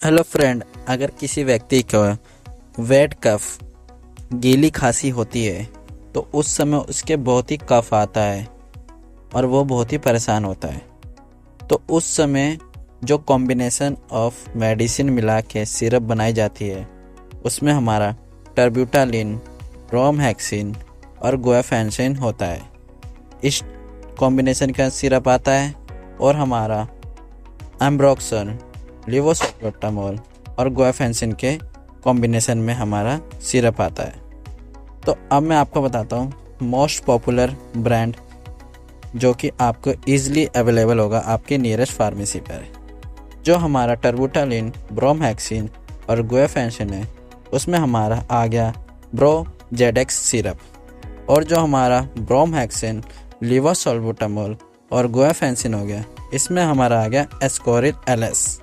Hello friend, अगर किसी व्यक्ति को वेट कफ गीली खांसी होती है तो उस समय उसके बहुत ही कफ आता है और वो बहुत ही परेशान होता है। तो उस समय जो कॉम्बिनेशन ऑफ मेडिसिन मिला के सिरप बनाई जाती है उसमें हमारा टर्ब्यूटालिन, ब्रोमहेक्सिन और गुआफेंसिन होता है। इस कॉम्बिनेशन का सिरप आता है और हमारा एम्ब्रोक्सन, लेवोसल्बुटामोल और गुआफेंसिन के कॉम्बिनेशन में हमारा सिरप आता है। तो अब मैं आपको बताता हूँ मोस्ट पॉपुलर ब्रांड जो कि आपको ईजिली अवेलेबल होगा आपके नियरेस्ट फार्मेसी पर। जो हमारा टर्बुटालिन, ब्रोमहेक्सिन और गुआफेंसिन है उसमें हमारा आ गया ब्रोजेडेक्स सिरप, और जो हमारा ब्रोमहेक्सिन, लेवोसल्बुटामोल और गुआफेंसिन हो गया इसमें हमारा आ गया एस्कोरिल LS।